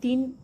3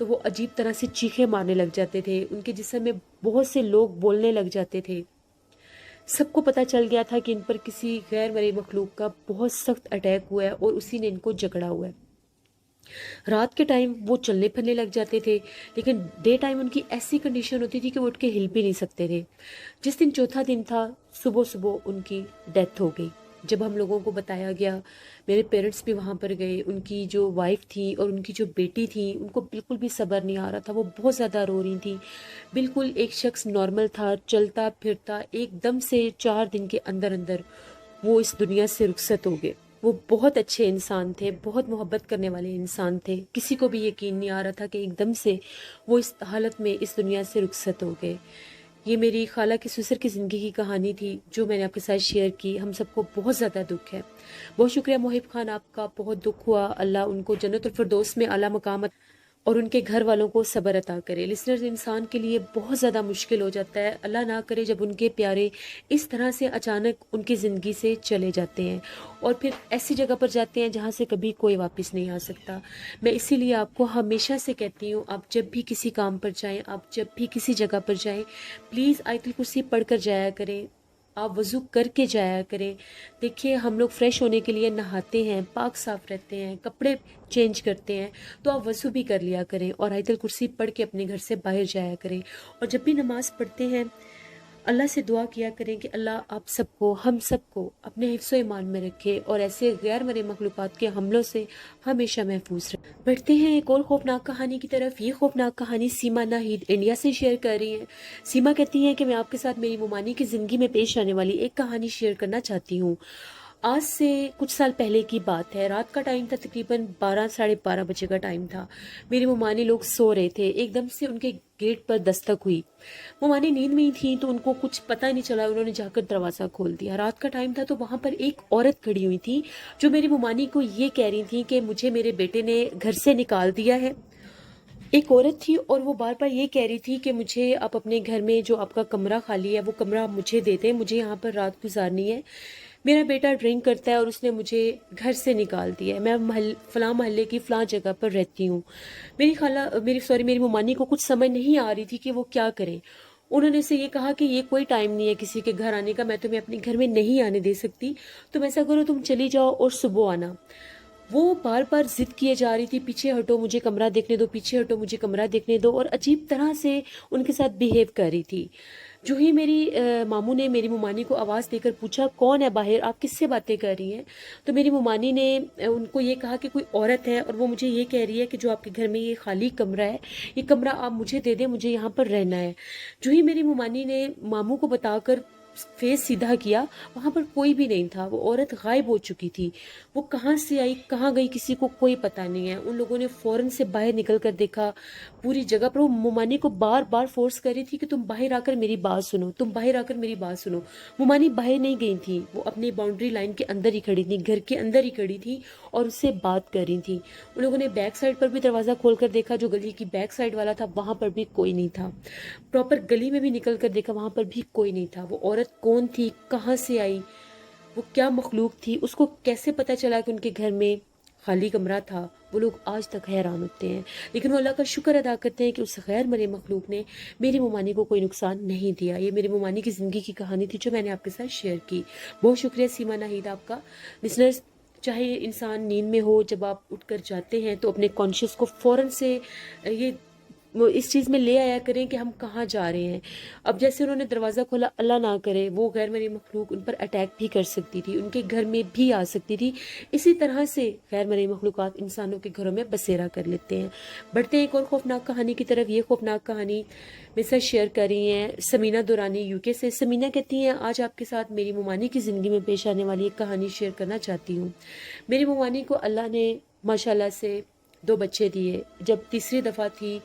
تو وہ عجیب طرح سے چیخیں مارنے لگ جاتے تھے، ان کے جسم میں بہت سے لوگ بولنے لگ جاتے تھے۔ سب کو پتہ چل گیا تھا کہ ان پر کسی غیر مرئی مخلوق کا بہت سخت اٹیک ہوا ہے اور اسی نے ان کو جکڑا ہوا ہے۔ رات کے ٹائم وہ چلنے پھرنے لگ جاتے تھے، لیکن ڈے ٹائم ان کی ایسی کنڈیشن ہوتی تھی کہ وہ اٹھ کے ہل بھی نہیں سکتے تھے۔ جس دن چوتھا دن تھا، صبح صبح ان کی ڈیتھ ہو گئی۔ جب ہم لوگوں کو بتایا گیا، میرے پیرنٹس بھی وہاں پر گئے، ان کی جو وائف تھی اور ان کی جو بیٹی تھی، ان کو بالکل بھی صبر نہیں آ رہا تھا، وہ بہت زیادہ رو رہی تھیں۔ بالکل ایک شخص نارمل تھا، چلتا پھرتا، ایک دم سے 4 دن کے اندر اندر وہ اس دنیا سے رخصت ہو گئے۔ وہ بہت اچھے انسان تھے، بہت محبت کرنے والے انسان تھے، کسی کو بھی یقین نہیں آ رہا تھا کہ ایک دم سے وہ اس حالت میں اس دنیا سے رخصت ہو گئے۔ یہ میری خالہ کے سسر کی زندگی کی کہانی تھی جو میں نے آپ کے ساتھ شیئر کی۔ ہم سب کو بہت زیادہ دکھ ہے۔ بہت شکریہ محب خان، آپ کا بہت دکھ ہوا، اللہ ان کو جنت الفردوس میں اعلیٰ مقام اور ان کے گھر والوں کو صبر عطا کرے۔ لسنرز، انسان کے لیے بہت زیادہ مشکل ہو جاتا ہے، اللہ نہ کرے جب ان کے پیارے اس طرح سے اچانک ان کی زندگی سے چلے جاتے ہیں اور پھر ایسی جگہ پر جاتے ہیں جہاں سے کبھی کوئی واپس نہیں آ سکتا۔ میں اسی لیے آپ کو ہمیشہ سے کہتی ہوں، آپ جب بھی کسی کام پر جائیں، آپ جب بھی کسی جگہ پر جائیں، پلیز آیت الکرسی پڑھ کر جایا کریں، آپ وضو کر کے جایا کریں۔ دیکھیے، ہم لوگ فریش ہونے کے لیے نہاتے ہیں، پاک صاف رہتے ہیں، کپڑے چینج کرتے ہیں، تو آپ وضو بھی کر لیا کریں اور آیت الکرسی پڑھ کے اپنے گھر سے باہر جایا کریں۔ اور جب بھی نماز پڑھتے ہیں، اللہ سے دعا کیا کریں کہ اللہ آپ سب کو، ہم سب کو اپنے حفظ و ایمان میں رکھے اور ایسے غیر مرئی مخلوقات کے حملوں سے ہمیشہ محفوظ رکھے۔ بڑھتے ہیں ایک اور خوفناک کہانی کی طرف۔ یہ خوفناک کہانی سیما ناہید انڈیا سے شیئر کر رہی ہیں۔ سیما کہتی ہیں کہ میں آپ کے ساتھ میری ممانی کی زندگی میں پیش آنے والی ایک کہانی شیئر کرنا چاہتی ہوں۔ آج سے کچھ سال پہلے کی بات ہے، رات کا ٹائم تھا، تقریباً 12 ساڑھے 12 بجے کا ٹائم تھا۔ میری ممانی لوگ سو رہے تھے، ایک دم سے ان کے گیٹ پر دستک ہوئی۔ ممانی نیند میں ہی تھیں تو ان کو کچھ پتہ نہیں چلا، انہوں نے جا کر دروازہ کھول دیا۔ رات کا ٹائم تھا تو وہاں پر ایک عورت کھڑی ہوئی تھی جو میری ممانی کو یہ کہہ رہی تھی کہ مجھے میرے بیٹے نے گھر سے نکال دیا ہے۔ ایک عورت تھی اور وہ بار بار یہ کہہ رہی تھی کہ مجھے آپ اپنے گھر میں جو آپ کا کمرہ خالی ہے وہ کمرہ مجھے دے دیں، مجھے یہاں پر رات گزارنی ہے، میرا بیٹا ڈرنک کرتا ہے اور اس نے مجھے گھر سے نکال دیا ہے، میں فلاں محلے کی فلاں جگہ پر رہتی ہوں۔ میری ممانی کو کچھ سمجھ نہیں آ رہی تھی کہ وہ کیا کریں۔ انہوں نے اسے یہ کہا کہ یہ کوئی ٹائم نہیں ہے کسی کے گھر آنے کا، میں تمہیں اپنے گھر میں نہیں آنے دے سکتی، تم ایسا کرو تم چلی جاؤ اور صبح آنا۔ وہ بار بار ضد کیے جا رہی تھی، پیچھے ہٹو مجھے کمرہ دیکھنے دو، پیچھے ہٹو مجھے کمرہ دیکھنے دو، اور عجیب طرح سے ان کے ساتھ بیہیو کر رہی تھی۔ جو ہی میری ماموں نے میری ممانی کو آواز دے کر پوچھا کون ہے باہر، آپ کس سے باتیں کر رہی ہیں، تو میری ممانی نے ان کو یہ کہا کہ کوئی عورت ہے اور وہ مجھے یہ کہہ رہی ہے کہ جو آپ کے گھر میں یہ خالی کمرہ ہے، یہ کمرہ آپ مجھے دے دیں، مجھے یہاں پر رہنا ہے۔ جو ہی میری ممانی نے ماموں کو بتا کر فیس سیدھا کیا، وہاں پر کوئی بھی نہیں تھا، وہ عورت غائب ہو چکی تھی۔ وہ کہاں سے آئی کہاں گئی کسی کو کوئی پتہ نہیں ہے۔ ان لوگوں نے فوراً سے باہر نکل کر دیکھا، پوری جگہ پر وہ ممانی کو بار بار فورس کر رہی تھی کہ تم باہر آ کر میری بات سنو، تم باہر آ کر میری بات سنو۔ ممانی باہر نہیں گئی تھی، وہ اپنی باؤنڈری لائن کے اندر ہی کھڑی تھی، گھر کے اندر ہی کھڑی تھی اور اس سے بات کر رہی تھی۔ ان لوگوں نے بیک سائڈ پر بھی دروازہ کھول کر دیکھا، جو گلی کی بیک سائڈ والا تھا وہاں پر بھی کوئی نہیں تھا۔ پراپر گلی میں بھی نکل کر دیکھا، وہاں پر بھی کوئی نہیں تھا۔ وہ عورت کون تھی، کہاں سے آئی، وہ کیا مخلوق تھی، اس کو کیسے پتہ چلا کہ ان کے گھر میں خالی کمرہ تھا، وہ لوگ آج تک حیران ہوتے ہیں۔ لیکن وہ اللہ کا شکر ادا کرتے ہیں کہ اس غیر مرئی مخلوق نے میری ممانی کو کوئی نقصان نہیں دیا۔ یہ میری ممانی کی زندگی کی کہانی تھی جو میں نے آپ کے ساتھ شیئر کی۔ بہت شکریہ سیما ناہید آپ کا۔ لسنرز، چاہے انسان نیند میں ہو، جب آپ اٹھ کر جاتے ہیں تو اپنے کانشیس کو فوراً سے یہ اس چیز میں لے آیا کریں کہ ہم کہاں جا رہے ہیں۔ اب جیسے انہوں نے دروازہ کھولا، اللہ نہ کرے وہ غیر مرئی مخلوق ان پر اٹیک بھی کر سکتی تھی، ان کے گھر میں بھی آ سکتی تھی۔ اسی طرح سے غیر مرئی مخلوقات انسانوں کے گھروں میں بسیرا کر لیتے ہیں۔ بڑھتے ہیں ایک اور خوفناک کہانی کی طرف۔ یہ خوفناک کہانی میرے ساتھ شیئر کر رہی ہیں سمینہ دورانی UK سے۔ سمینہ کہتی ہیں آج آپ کے ساتھ میری ممانی کی زندگی میں پیش آنے والی ایک کہانی شیئر کرنا چاہتی ہوں۔ میری ممانی کو اللہ نے ماشاءاللہ سے 2 بچے دیے۔ جب تیسری دفعہ تھی،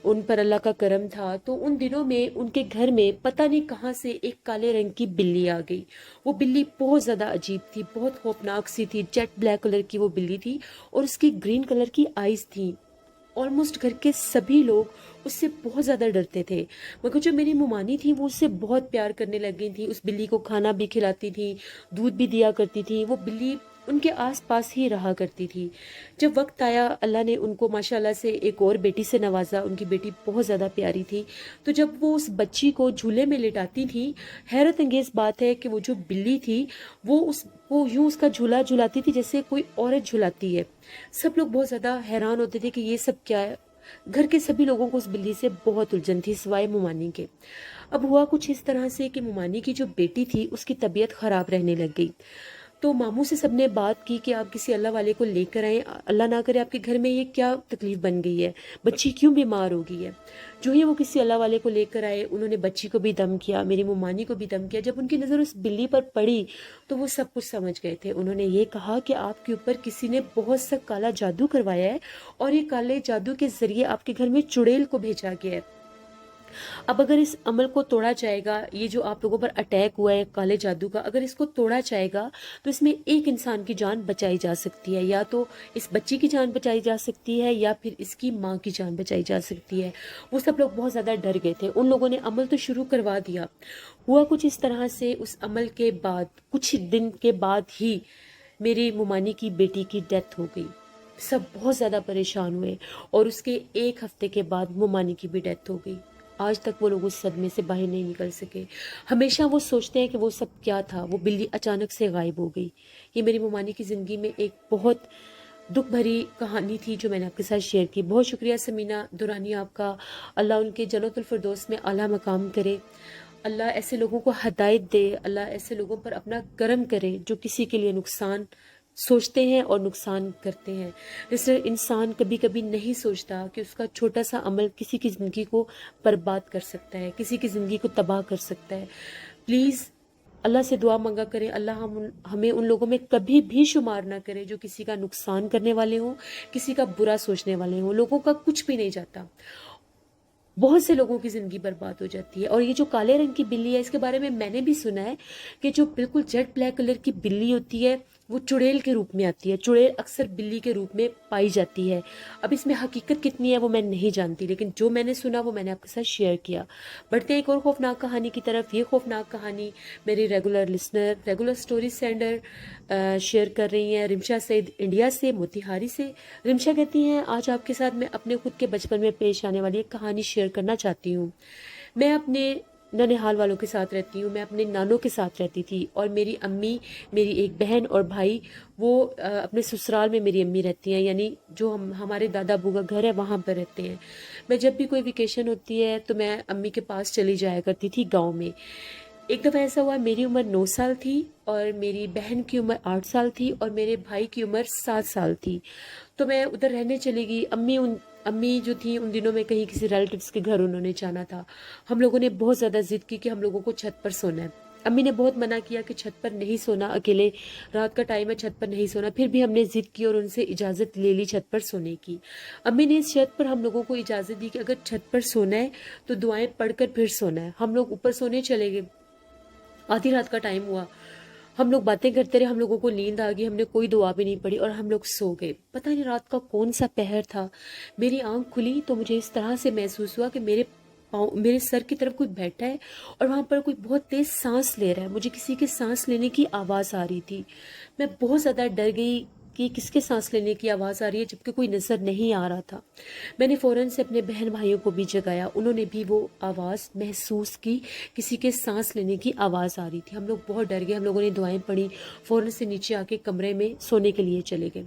ان پر اللہ کا کرم تھا، تو ان دنوں میں ان کے گھر میں پتہ نہیں کہاں سے ایک کالے رنگ کی بلی آ گئی۔ وہ بلی بہت زیادہ عجیب تھی، بہت خوفناک سی تھی، جیٹ بلیک کلر کی وہ بلی تھی اور اس کی گرین کلر کی آئیز تھیں۔ آلموسٹ گھر کے سبھی لوگ اس سے بہت زیادہ ڈرتے تھے، مگر جو میری ممانی تھی وہ اس سے بہت پیار کرنے لگ گئی تھی، اس بلی کو کھانا بھی کھلاتی تھی، دودھ بھی دیا کرتی تھی۔ وہ بلی ان کے آس پاس ہی رہا کرتی تھی۔ جب وقت آیا اللہ نے ان کو ماشاءاللہ سے ایک اور بیٹی سے نوازا، ان کی بیٹی بہت زیادہ پیاری تھی، تو جب وہ اس بچی کو جھولے میں لٹاتی تھی، حیرت انگیز بات ہے کہ وہ جو بلی تھی وہ یوں اس کا جھولا جھلاتی تھی جیسے کوئی عورت جھلاتی ہے۔ سب لوگ بہت زیادہ حیران ہوتے تھے کہ یہ سب کیا ہے۔ گھر کے سبھی لوگوں کو اس بلی سے بہت الجھن تھی سوائے مومانی کے۔ اب ہوا کچھ اس طرح سے کہ مومانی کی جو بیٹی تھی اس کی طبیعت خراب رہنے لگ گئی، تو ماموں سے سب نے بات کی کہ آپ کسی اللہ والے کو لے کر آئیں، اللہ نہ کرے آپ کے گھر میں یہ کیا تکلیف بن گئی ہے، بچی کیوں بیمار ہو گئی ہے۔ جو ہی وہ کسی اللہ والے کو لے کر آئے، انہوں نے بچی کو بھی دم کیا، میری مومانی کو بھی دم کیا۔ جب ان کی نظر اس بلی پر پڑی تو وہ سب کچھ سمجھ گئے تھے۔ انہوں نے یہ کہا کہ آپ کے اوپر کسی نے بہت سا کالا جادو کروایا ہے اور یہ کالے جادو کے ذریعے آپ کے گھر میں چڑیل کو بھیجا گیا ہے۔ اب اگر اس عمل کو توڑا جائے گا، یہ جو آپ لوگوں پر اٹیک ہوا ہے کالے جادو کا، اگر اس کو توڑا جائے گا تو اس میں ایک انسان کی جان بچائی جا سکتی ہے، یا تو اس بچی کی جان بچائی جا سکتی ہے یا پھر اس کی ماں کی جان بچائی جا سکتی ہے۔ وہ سب لوگ بہت زیادہ ڈر گئے تھے۔ ان لوگوں نے عمل تو شروع کروا دیا۔ ہوا کچھ اس طرح سے اس عمل کے بعد کچھ دن کے بعد ہی میری مومانی کی بیٹی کی ڈیتھ ہو گئی۔ سب بہت زیادہ پریشان ہوئے اور اس کے ایک ہفتے کے بعد مومانی کی بھی ڈیتھ ہو گئی۔ آج تک وہ لوگ اس صدمے سے باہر نہیں نکل سکے۔ ہمیشہ وہ سوچتے ہیں کہ وہ سب کیا تھا، وہ بلی اچانک سے غائب ہو گئی۔ یہ میری مومانی کی زندگی میں ایک بہت دکھ بھری کہانی تھی جو میں نے آپ کے ساتھ شیئر کی۔ بہت شکریہ سمینہ دورانی آپ کا، اللہ ان کے جنت الفردوس میں اعلیٰ مقام کرے، اللہ ایسے لوگوں کو ہدایت دے، اللہ ایسے لوگوں پر اپنا کرم کرے جو کسی کے لیے نقصان سوچتے ہیں اور نقصان کرتے ہیں۔ اس طرح انسان کبھی کبھی نہیں سوچتا کہ اس کا چھوٹا سا عمل کسی کی زندگی کو برباد کر سکتا ہے، کسی کی زندگی کو تباہ کر سکتا ہے۔ پلیز اللہ سے دعا مانگا کریں، اللہ ہمیں ان لوگوں میں کبھی بھی شمار نہ کرے جو کسی کا نقصان کرنے والے ہوں، کسی کا برا سوچنے والے ہوں۔ لوگوں کا کچھ بھی نہیں جاتا، بہت سے لوگوں کی زندگی برباد ہو جاتی ہے۔ اور یہ جو کالے رنگ کی بلی ہے، اس کے بارے میں نے بھی سنا ہے کہ جو بالکل جیٹ بلیک کلر کی بلی ہوتی ہے وہ چڑیل کے روپ میں آتی ہے۔ چڑیل اکثر بلی کے روپ میں پائی جاتی ہے۔ اب اس میں حقیقت کتنی ہے وہ میں نہیں جانتی، لیکن جو میں نے سنا وہ میں نے آپ کے ساتھ شیئر کیا۔ بڑھتے ہیں ایک اور خوفناک کہانی کی طرف۔ یہ خوفناک کہانی میری regular listener, regular story sender share کر رہی ہیں، رمشا سعید انڈیا سے، موتیہاری سے۔ رمشا کہتی ہیں، آج آپ کے ساتھ میں اپنے خود کے بچپن میں پیش آنے والی ایک کہانی شیئر کرنا چاہتی ہوں۔ میں اپنے ننہال والوں کے ساتھ رہتی ہوں، میں اپنے نانوں کے ساتھ رہتی تھی، اور میری امی، میری ایک بہن اور بھائی وہ اپنے سسرال میں میری امی رہتی ہیں، یعنی جو ہمارے دادا ابو کا گھر ہے وہاں پر رہتے ہیں۔ میں جب بھی کوئی ویکیشن ہوتی ہے تو میں امی کے پاس چلی جایا کرتی تھی گاؤں میں۔ ایک دفعہ ایسا ہوا، میری عمر 9 سال تھی اور میری بہن کی عمر 8 سال تھی اور میرے بھائی کی عمر 7 سال تھی، تو میں ادھر رہنے چلی گئی۔ امی جو تھیں ان دنوں میں کہیں کسی ریلیٹیوز کے گھر انہوں نے جانا تھا۔ ہم لوگوں نے بہت زیادہ ضد کی کہ ہم لوگوں کو چھت پر سونا ہے۔ امی نے بہت منع کیا کہ چھت پر نہیں سونا، اکیلے رات کا ٹائم ہے، چھت پر نہیں سونا۔ پھر بھی ہم نے ضد کی اور ان سے اجازت لے لی چھت پر سونے کی۔ امی نے اس شرط پر ہم لوگوں کو اجازت دی کہ اگر چھت پر سونا ہے تو دعائیں پڑھ کر پھر سونا ہے۔ ہم لوگ اوپر سونے چلے گئے، آدھی رات کا ٹائم ہوا، ہم لوگ باتیں کرتے رہے، ہم لوگوں کو نیند آ گئی، ہم نے کوئی دعا بھی نہیں پڑھی اور ہم لوگ سو گئے۔ پتہ نہیں رات کا کون سا پہر تھا، میری آنکھ کھلی تو مجھے اس طرح سے محسوس ہوا کہ میرے سر کی طرف کوئی بیٹھا ہے اور وہاں پر کوئی بہت تیز سانس لے رہا ہے۔ مجھے کسی کے سانس لینے کی آواز آ رہی تھی۔ میں بہت زیادہ ڈر گئی کہ کس کے سانس لینے کی آواز آ رہی ہے، جبکہ کوئی نظر نہیں آ رہا تھا۔ میں نے فوراً سے اپنے بہن بھائیوں کو بھی جگایا، انہوں نے بھی وہ آواز محسوس کی، کسی کے سانس لینے کی آواز آ رہی تھی۔ ہم لوگ بہت ڈر گئے، ہم لوگوں نے دعائیں پڑھی، فوراً سے نیچے آ کے کمرے میں سونے کے لیے چلے گئے۔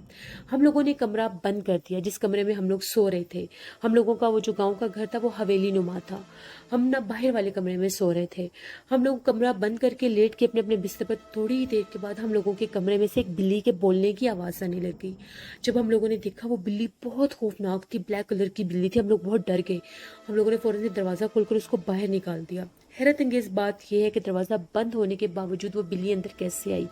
ہم لوگوں نے کمرہ بند کر دیا جس کمرے میں ہم لوگ سو رہے تھے۔ ہم لوگوں کا وہ جو گاؤں کا گھر تھا وہ حویلی نما تھا، ہم نہ باہر والے کمرے میں سو رہے تھے۔ ہم لوگ کمرہ بند کر کے لیٹ کے اپنے بستر پر، تھوڑی ہی دیر کے بعد ہم لوگوں کے کمرے میں سے ایک بلی کے بولنے کی آواز آنے لگی۔ جب ہم لوگوں نے دیکھا وہ بلی بہت خوفناک تھی، بلیک کلر کی بلی تھی، ہم لوگ بہت ڈر گئے۔ ہم لوگوں نے فوراً سے دروازہ کھول کر اس کو باہر نکال دیا۔ حیرت انگیز بات یہ ہے کہ دروازہ بند ہونے کے باوجود وہ بلی اندر کیسے آئی؟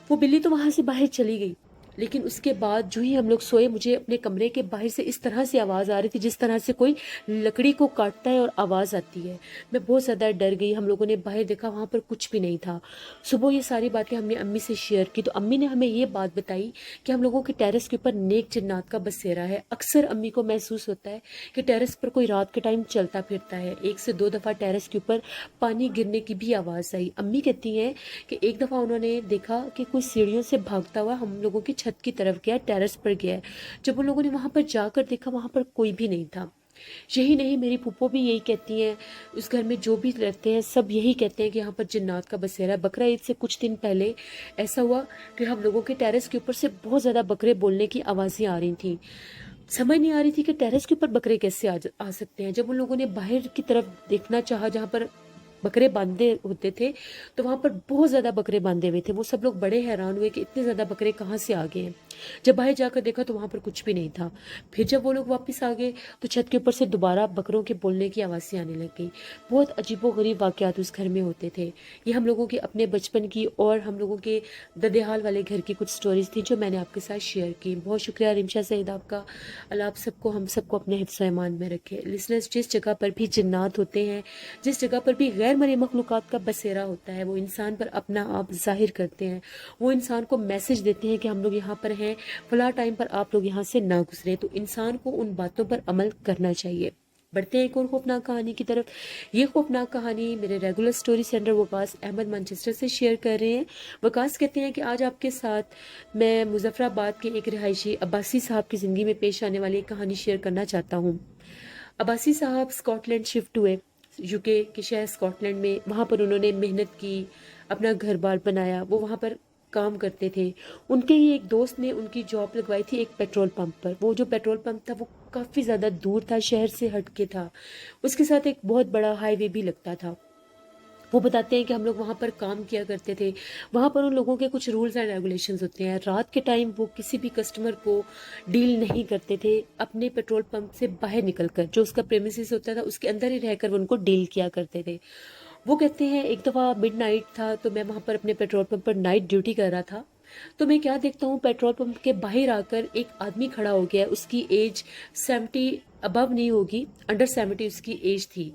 وہ بلی تو وہاں سے باہر چلی گئی، لیکن اس کے بعد جو ہی ہم لوگ سوئے مجھے اپنے کمرے کے باہر سے اس طرح سے آواز آ رہی تھی جس طرح سے کوئی لکڑی کو کاٹتا ہے اور آواز آتی ہے. میں بہت زیادہ ڈر گئی. ہم لوگوں نے باہر دیکھا وہاں پر کچھ بھی نہیں تھا. صبح یہ ساری باتیں ہم نے امی سے شیئر کی تو امی نے ہمیں یہ بات بتائی کہ ہم لوگوں کے ٹیرس کے اوپر نیک جنات کا بسیرا ہے. اکثر امی کو محسوس ہوتا ہے کہ ٹیرس پر کوئی رات کے ٹائم چلتا پھرتا ہے. 1 سے 2 دفعہ ٹیرس کے اوپر پانی گرنے کی بھی آواز آئی. امی کہتی ہیں کہ ایک دفعہ انہوں نے دیکھا کہ کوئی سیڑھیوں سے بھاگتا ہوا ہم لوگوں کی چھت کی طرف گیا, ٹیرس پر گیا. جب ان لوگوں نے وہاں پر جا کر دیکھا وہاں پر کوئی بھی نہیں تھا. یہی نہیں, میری پھوپھو بھی یہی کہتی ہیں, اس گھر میں جو بھی رہتے ہیں سب یہی کہتے ہیں کہ یہاں پر جنات کا بسیرا ہے. بقرہ عید سے کچھ دن پہلے ایسا ہوا کہ ہم لوگوں کے ٹیرس کے اوپر سے بہت زیادہ بکرے بولنے کی آوازیں آ رہی تھیں. سمجھ نہیں آ رہی تھی کہ ٹیرس کے اوپر بکرے کیسے آ سکتے ہیں. جب ان لوگوں نے باہر کی طرف دیکھنا چاہا جہاں پر بکرے باندھے ہوتے تھے تو وہاں پر بہت زیادہ بکرے باندھے ہوئے تھے. وہ سب لوگ بڑے حیران ہوئے کہ اتنے زیادہ بکرے کہاں سے آ گئے ہیں. جب باہر جا کر دیکھا تو وہاں پر کچھ بھی نہیں تھا. پھر جب وہ لوگ واپس آ گئے تو چھت کے اوپر سے دوبارہ بکروں کے بولنے کی آوازیں آنے لگ گئی. بہت عجیب و غریب واقعات اس گھر میں ہوتے تھے. یہ ہم لوگوں کے اپنے بچپن کی اور ہم لوگوں کے ددیال والے گھر کی کچھ سٹوریز تھیں جو میں نے آپ کے ساتھ شیئر کی. بہت شکریہ رمشا سعید آپ کا. اللہ آپ سب کو ہم سب کو اپنے حفظ و ایمان میں رکھے. لسنرز, جس جگہ پر بھی جنات ہوتے ہیں, جس جگہ پر بھی غیر مرئی مخلوقات کا بسیرا ہوتا ہے, وہ انسان پر اپنا آپ ظاہر کرتے ہیں. وہ انسان کو میسج دیتے ہیں کہ ہم لوگ یہاں پر ہیں, فلاں ٹائم پر آپ لوگ یہاں سے نہ گزریں. تو انسان کو ان باتوں پر عمل کرنا چاہیے. بڑھتے ہیں ایک اور خوفناک کہانی کی طرف. یہ خوفناک کہانی میرے ریگولر سٹوری سینڈر وقاص احمد مانچسٹر سے شیئر کر رہے ہیں. وقاص کہتے ہیں کہ آج آپ کے ساتھ میں مظفر آباد کے ایک رہائشی عباسی صاحب کی زندگی میں پیش آنے والی ایک کہانی شیئر کرنا چاہتا ہوں. عباسی صاحب اسکاٹ لینڈ شفٹ ہوئے, یو کے شہر اسکاٹ لینڈ میں. وہاں پر انہوں نے محنت کی, اپنا گھر بار بنایا. وہ وہاں پر کام کرتے تھے. ان کے ہی ایک دوست نے ان کی جاب لگوائی تھی ایک پیٹرول پمپ پر. وہ جو پیٹرول پمپ تھا وہ کافی زیادہ دور تھا, شہر سے ہٹ کے تھا. اس کے ساتھ ایک بہت بڑا ہائی وے بھی لگتا تھا. وہ بتاتے ہیں کہ ہم لوگ وہاں پر کام کیا کرتے تھے. وہاں پر ان لوگوں کے کچھ رولز اینڈ ریگولیشنز ہوتے ہیں. رات کے ٹائم وہ کسی بھی کسٹمر کو ڈیل نہیں کرتے تھے. اپنے پیٹرول پمپ سے باہر نکل کر جو اس کا پریمیسز ہوتا تھا اس کے اندر ہی رہ کر وہ ان کو ڈیل کیا کرتے تھے. وہ کہتے ہیں ایک دفعہ مڈ نائٹ تھا تو میں وہاں پر اپنے پیٹرول پمپ پر نائٹ ڈیوٹی کر رہا تھا. تو میں کیا دیکھتا ہوں, پیٹرول پمپ کے باہر آ کر ایک آدمی کھڑا ہو گیا. اس کی ایج 70 ابو نہیں ہوگی, انڈر 70 اس کی ایج تھی.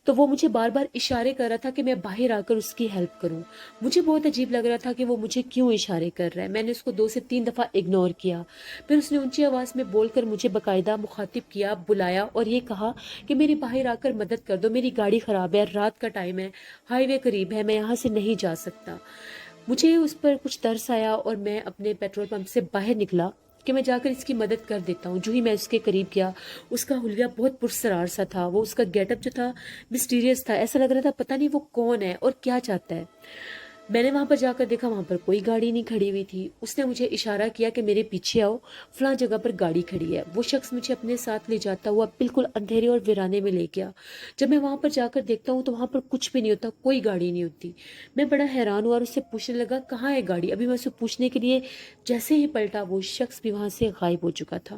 تو وہ مجھے بار بار اشارے کر رہا تھا کہ میں باہر آ کر اس کی ہیلپ کروں. مجھے بہت عجیب لگ رہا تھا کہ وہ مجھے کیوں اشارے کر رہا ہے. میں نے اس کو 2 سے 3 دفعہ اگنور کیا. پھر اس نے اونچی آواز میں بول کر مجھے باقاعدہ مخاطب کیا, بلایا اور یہ کہا کہ میری باہر آ کر مدد کر دو, میری گاڑی خراب ہے, رات کا ٹائم ہے, ہائی وے قریب ہے, میں یہاں سے نہیں جا سکتا. مجھے اس پر کچھ ترس آیا اور میں اپنے پیٹرول پمپ سے باہر نکلا کہ میں جا کر اس کی مدد کر دیتا ہوں. جو ہی میں اس کے قریب گیا, اس کا حلیہ بہت پرسرار سا تھا. وہ اس کا گیٹ اپ جو تھا مسٹیریس تھا. ایسا لگ رہا تھا پتہ نہیں وہ کون ہے اور کیا چاہتا ہے. میں نے وہاں پر جا کر دیکھا وہاں پر کوئی گاڑی نہیں کھڑی ہوئی تھی. اس نے مجھے اشارہ کیا کہ میرے پیچھے آؤ, فلاں جگہ پر گاڑی کھڑی ہے. وہ شخص مجھے اپنے ساتھ لے جاتا ہوا بالکل اندھیرے اور ویرانے میں لے گیا. جب میں وہاں پر جا کر دیکھتا ہوں تو وہاں پر کچھ بھی نہیں ہوتا, کوئی گاڑی نہیں ہوتی. میں بڑا حیران ہوا اور اس سے پوچھنے لگا کہاں ہے گاڑی. ابھی میں اسے پوچھنے کے لیے جیسے ہی پلٹا وہ شخص بھی وہاں سے غائب ہو چکا تھا.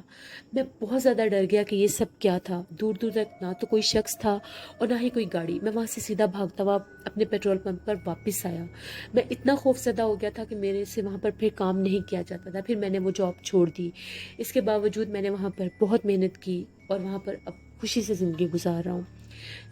میں بہت زیادہ ڈر گیا کہ یہ سب کیا تھا. دور دور تک نہ تو کوئی شخص تھا اور نہ ہی کوئی گاڑی. میں وہاں سے سیدھا بھاگتا ہوا اپنے پیٹرول پمپ پر واپس آیا. میں اتنا خوف زدہ ہو گیا تھا کہ میرے سے وہاں پر پھر کام نہیں کیا جاتا تھا. پھر میں نے وہ جاب چھوڑ دی. اس کے باوجود میں نے وہاں پر بہت محنت کی اور وہاں پر اب خوشی سے زندگی گزار رہا ہوں.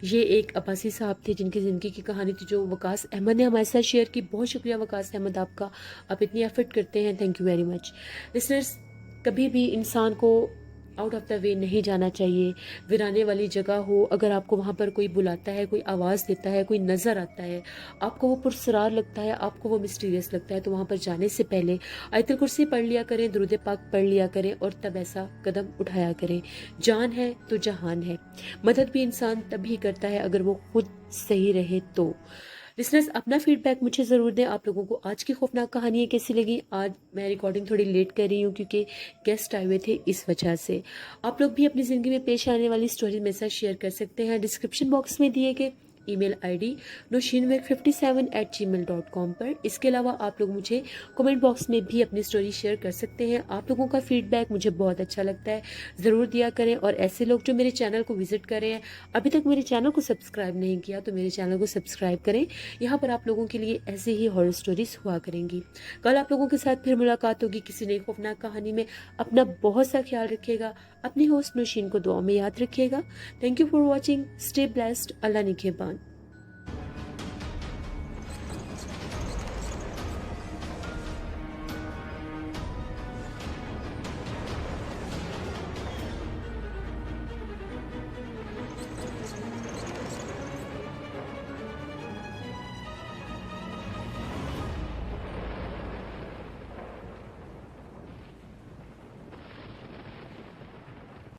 یہ ایک عباسی صاحب تھے جن کی زندگی کی کہانی تھی جو وقاص احمد نے ہمارے ساتھ شیئر کی. بہت شکریہ وقاص احمد آپ کا, آپ اتنی ایفرٹ کرتے ہیں, thank you very much. Listeners, کبھی بھی انسان کو آؤٹ آف دا وے نہیں جانا چاہیے. ویرانے والی جگہ ہو, اگر آپ کو وہاں پر کوئی بلاتا ہے, کوئی آواز دیتا ہے, کوئی نظر آتا ہے, آپ کو وہ پرسرار لگتا ہے, آپ کو وہ مسٹیریس لگتا ہے, تو وہاں پر جانے سے پہلے آیت الکرسی پڑھ لیا کریں, درود پاک پڑھ لیا کریں اور تب ایسا قدم اٹھایا کریں. جان ہے تو جہان ہے. مدد بھی انسان تبھی کرتا ہے اگر وہ خود صحیح رہے تو. لسنرز, اپنا فیڈ بیک مجھے ضرور دیں. آپ لوگوں کو آج کی خوفناک کہانی کیسی لگی. آج میں ریکارڈنگ تھوڑی لیٹ کر رہی ہوں کیونکہ گیسٹ آئے ہوئے تھے, اس وجہ سے. آپ لوگ بھی اپنی زندگی میں پیش آنے والی سٹوری میرے ساتھ شیئر کر سکتے ہیں. ڈسکرپشن باکس میں دیے گئے ای میل آئی ڈی noshinwek57@gmail.com پر. اس کے علاوہ آپ لوگ مجھے کمنٹ باکس میں بھی اپنی سٹوری شیئر کر سکتے ہیں. آپ لوگوں کا فیڈ بیک مجھے بہت اچھا لگتا ہے, ضرور دیا کریں. اور ایسے لوگ جو میرے چینل کو وزٹ کرے ہیں, ابھی تک میرے چینل کو سبسکرائب نہیں کیا تو میرے چینل کو سبسکرائب کریں. یہاں پر آپ لوگوں کے لیے ایسے ہی ہارر سٹوریز ہوا کریں گی. کل آپ لوگوں کے ساتھ پھر ملاقات ہوگی کسی نئی خوفناک کہانی میں. اپنا بہت سا خیال رکھیے گا. اپنی ہوسٹ نوشین کو دعا میں یاد رکھیے گا. Thank you for watching. Stay blessed. اللہ نگہبان.